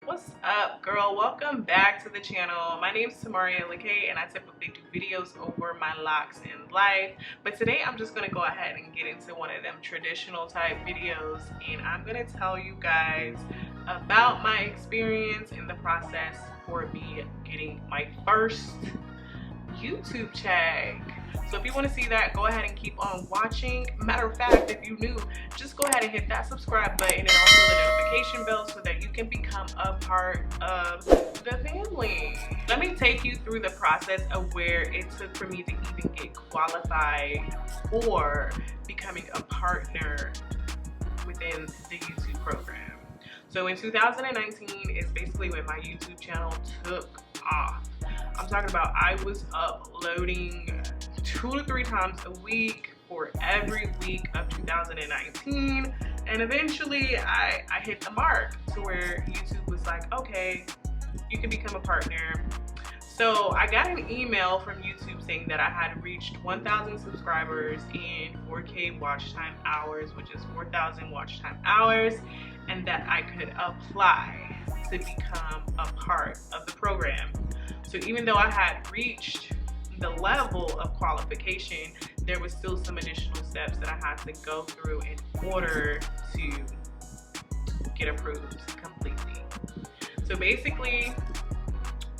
What's up, girl? Welcome back to the channel. My name is Loc'd, and I typically do videos over my locks in life, but today I'm just gonna go ahead and get into one of them traditional type videos, and I'm gonna tell you guys about my experience in the process for me getting my first YouTube check. So if you want to see that, go ahead and keep on watching. Matter of fact, if you're new, just go ahead and hit that subscribe button and also the notification bell so that you can become a part of the family. Let me take you through the process of where it took for me to even get qualified for becoming a partner within the YouTube program. So in 2019 is basically when my YouTube channel took off. I'm talking about I was uploading 2 to 3 times a week for every week of 2019, and eventually I hit the mark to where YouTube was like, okay, you can become a partner. So I got an email from YouTube saying that I had reached 1,000 subscribers and 4K watch time hours, which is 4,000 watch time hours, and that I could apply to become a part of the program. So even though I had reached the level of qualification, there was still some additional steps that I had to go through in order to get approved completely. So basically,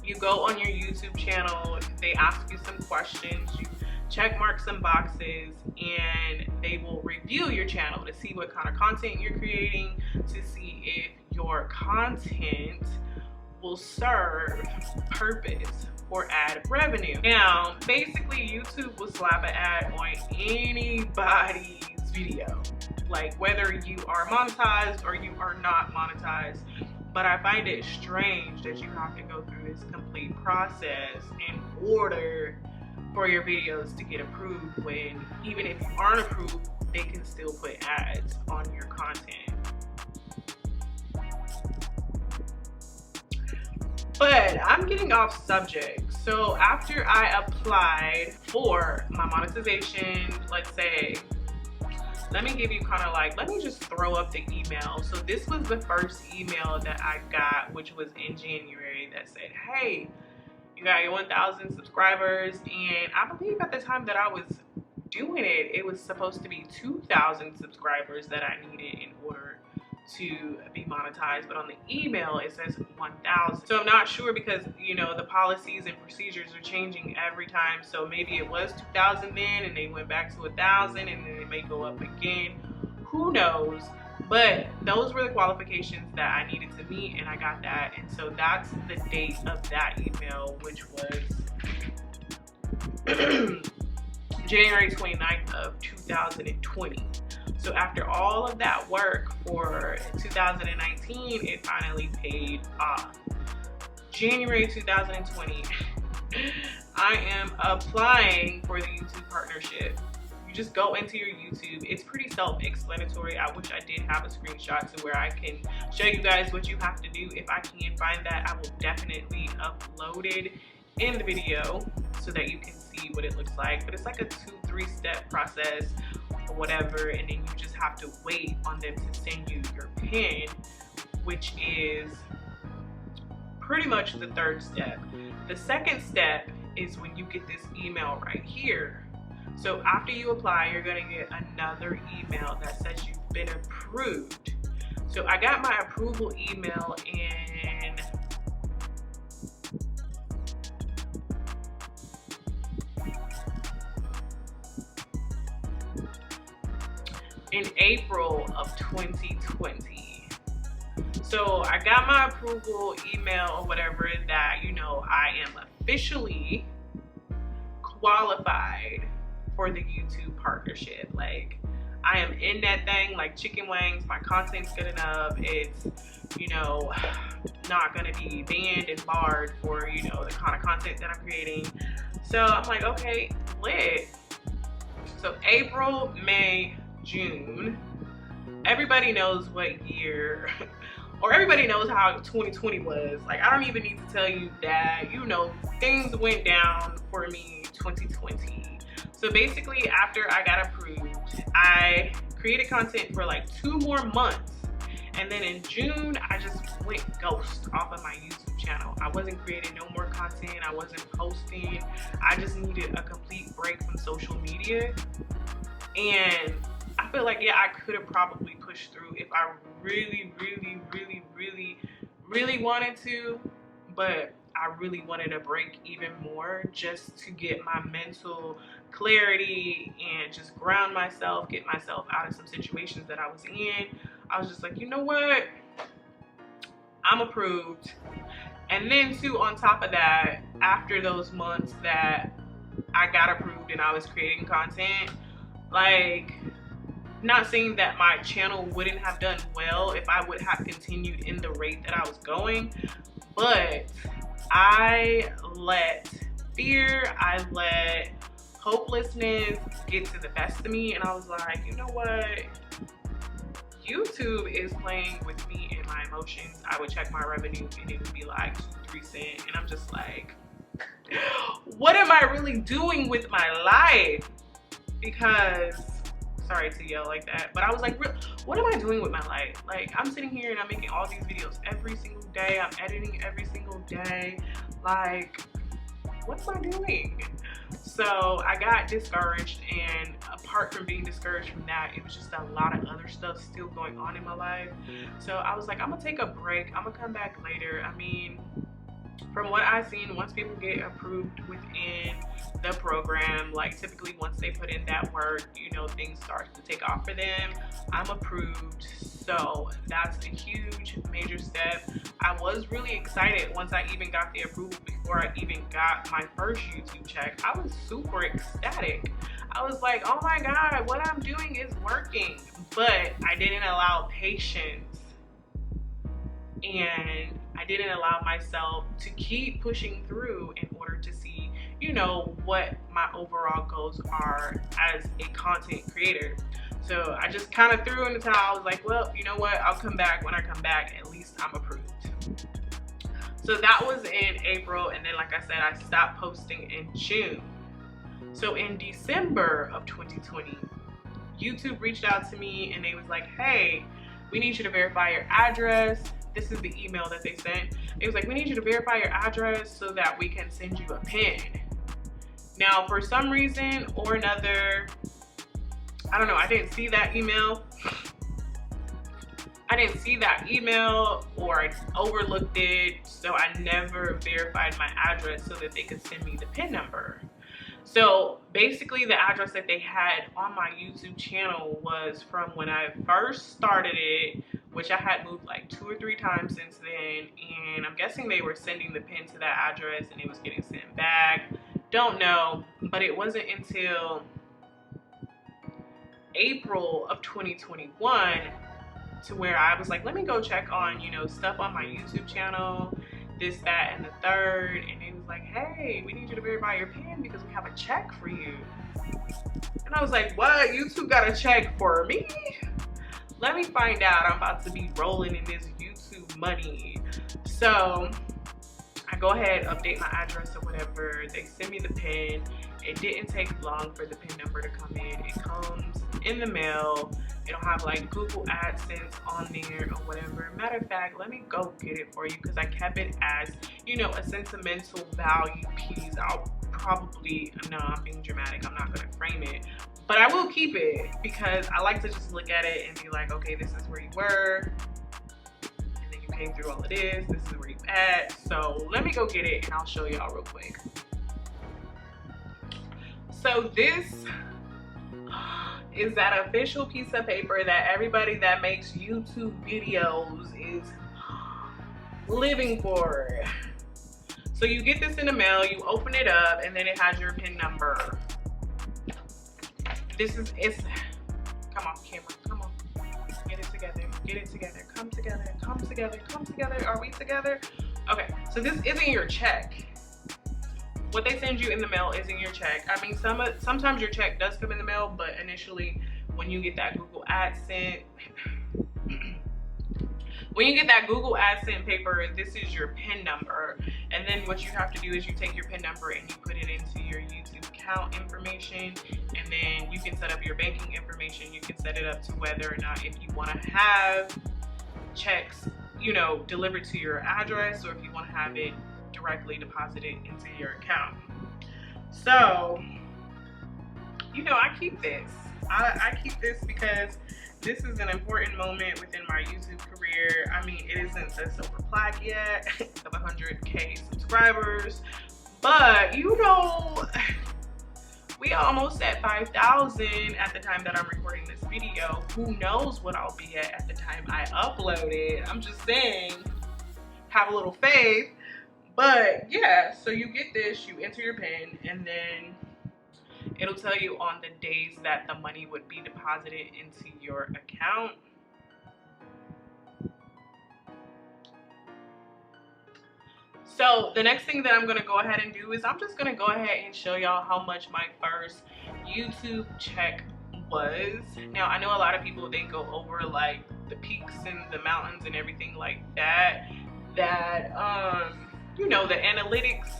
you go on your YouTube channel, they ask you some questions, you check mark some boxes, and they will review your channel to see what kind of content you're creating, to see if your content will serve purpose for ad revenue. Now, basically, YouTube will slap an ad on anybody's video, like whether you are monetized or you are not monetized. But I find it strange that you have to go through this complete process in order for your videos to get approved, when even if you aren't approved, they can still put ads on your content. But I'm getting off subject. So after I applied for my monetization, let's say, let me give you kind of like, let me just throw up the email. So this was the first email that I got, which was in January, that said, hey, you got your 1,000 subscribers. And I believe at the time that I was doing it, it was supposed to be 2,000 subscribers that I needed in order to be monetized, but on the email it says 1,000. So I'm not sure, because you know the policies and procedures are changing every time. So maybe it was 2,000 then, and they went back to 1,000, and then it may go up again. Who knows? But those were the qualifications that I needed to meet, and I got that. And so that's the date of that email, which was January 29th of 2020. So after all of that work for 2019, it finally paid off. January 2020, I am applying for the YouTube partnership. You just go into your YouTube. It's pretty self-explanatory. I wish I did have a screenshot to where I can show you guys what you have to do. If I can find that, I will definitely upload it in the video so that you can see what it looks like. But it's like a 2-3 step process or whatever, and then you just have to wait on them to send you your PIN, which is pretty much the 3rd step. The 2nd step is when you get this email right here. So after you apply, you're gonna get another email that says you've been approved. So I got my approval email in April of 2020. So I got my approval email or whatever, that, you know, I am officially qualified for the YouTube partnership. Like, I am in that thing like chicken wings. My content's good enough. It's, you know, not gonna be banned and barred for, you know, the kind of content that I'm creating. So I'm like, okay, lit. So April, May, June, everybody knows what year or everybody knows how 2020 was. Like, I don't even need to tell you that, you know, things went down for me 2020. So basically, after I got approved, I created content for like 2 more months. And then in June, I just went ghost off of my YouTube channel. I wasn't creating no more content. I wasn't posting. I just needed a complete break from social media. And I feel like, yeah, I could have probably pushed through if I really wanted to, but I really wanted a break even more, just to get my mental clarity and just ground myself, get myself out of some situations that I was in. I was just like, you know what? I'm approved. And then too, on top of that, after those months that I got approved and I was creating content, like, not saying that my channel wouldn't have done well if I would have continued in the rate that I was going, but I let fear, I let hopelessness get to the best of me, and I was like, you know what? YouTube is playing with me and my emotions. I would check my revenue and it would be like 2-3 cents, and I'm just like, what am I really doing with my life? Because, sorry to yell like that, but I was like, what am I doing with my life? Like, I'm sitting here and I'm making all these videos every single day. I'm editing every single day. Like, what am I doing? So I got discouraged, and apart from being discouraged from that, it was just a lot of other stuff still going on in my life. So I was like, I'm gonna take a break. I'm gonna come back later. I mean, from what I've seen, once people get approved within the program, like typically once they put in that work, you know, things start to take off for them. I'm approved, so that's a huge major step. I was really excited once I even got the approval. Before I even got my first YouTube check, I was super ecstatic. I was like, oh my God, what I'm doing is working. But I didn't allow patience, and I didn't allow myself to keep pushing through in order to see, you know, what my overall goals are as a content creator. So I just kind of threw in the towel. I was like, well, you know what? I'll come back when I come back. At least I'm approved. So that was in April. And then, like I said, I stopped posting in June. So in December of 2020, YouTube reached out to me and they was like, hey, we need you to verify your address. This is the email that they sent. It was like, we need you to verify your address so that we can send you a pin. Now, for some reason or another, I don't know, I didn't see that email. Or I overlooked it, so I never verified my address so that they could send me the pin number. So basically the address that they had on my YouTube channel was from when I first started it, which I had moved like 2 or 3 times since then, and I'm guessing they were sending the pin to that address and it was getting sent back. Don't know, but it wasn't until April of 2021 to where I was like, let me go check on, you know, stuff on my YouTube channel, this, that, and the third, and it was like, hey, we need you to verify your PIN because we have a check for you. And I was like, what? YouTube got a check for me? Let me find out. I'm about to be rolling in this YouTube money. So I go ahead, update my address or whatever. They send me the PIN. It didn't take long for the PIN number to come in. It comes in the mail. It'll have like Google AdSense on there or whatever. Matter of fact, let me go get it for you because I kept it as, you know, a sentimental value piece. I'll probably, no, I'm being dramatic. I'm not going to frame it. But I will keep it because I like to just look at it and be like, okay, this is where you were. And then you came through all of this. This is where you at. So let me go get it and I'll show y'all real quick. So this is that official piece of paper that everybody that makes YouTube videos is living for. So you get this in the mail, you open it up, and then it has your PIN number. It's, come on camera, come on. Get it together, come together, come together, come together. Are we together? Okay, so this isn't your check. What they send you in the mail isn't your check. I mean, sometimes your check does come in the mail, but initially when you get that Google AdSense, when you get that Google AdSense paper, this is your PIN number. And then what you have to do is you take your PIN number and you put it into your YouTube account information, and then you can set up your banking information. You can set it up to whether or not if you want to have checks, you know, delivered to your address, or if you want to have it directly deposited into your account. So, you know, I keep this. I keep this because this is an important moment within my YouTube career. I mean, it isn't the silver plaque yet of 100K subscribers, but you know, we are almost at 5,000 at the time that I'm recording this video. Who knows what I'll be at the time I upload it. I'm just saying, have a little faith. But yeah, so you get this, you enter your PIN, and then it'll tell you on the days that the money would be deposited into your account. So the next thing that I'm gonna go ahead and do is I'm just gonna go ahead and show y'all how much my first YouTube check was. Now, I know a lot of people, they go over like the peaks and the mountains and everything like that, you know, the analytics.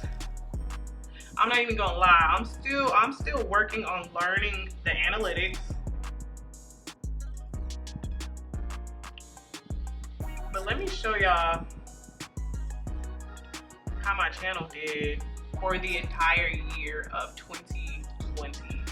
I'm not even gonna lie, I'm still working on learning the analytics. But let me show y'all how my channel did for the entire year of 2020.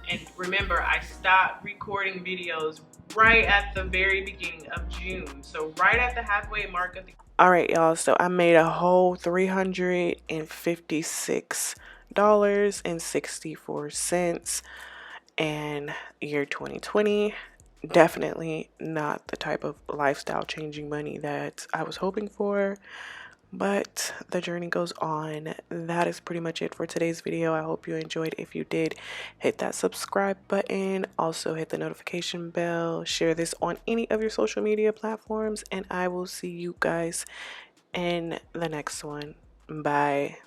And remember, I stopped recording videos right at the very beginning of June. So right at the halfway mark of the... All right, y'all, so I made a whole $356.64 in year 2020. Definitely not the type of lifestyle changing money that I was hoping for, but the journey goes on. That is pretty much it for today's video. I hope you enjoyed. If you did, hit that subscribe button, also hit the notification bell, share this on any of your social media platforms, and I will see you guys in the next one. Bye.